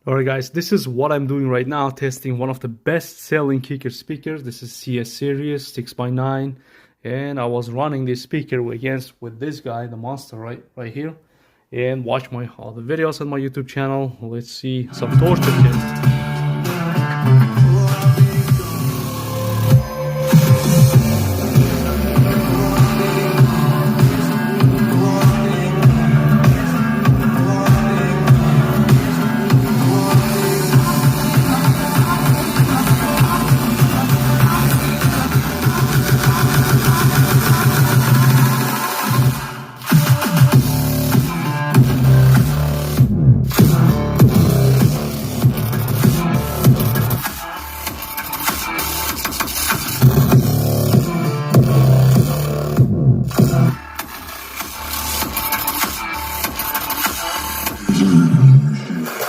Alright guys, this is what I'm doing right now, testing one of the best selling Kicker speakers. This is CS series 6x9, and I was running this speaker with this guy, the monster right here. And watch my other videos on my YouTube channel. Let's see some torture tests.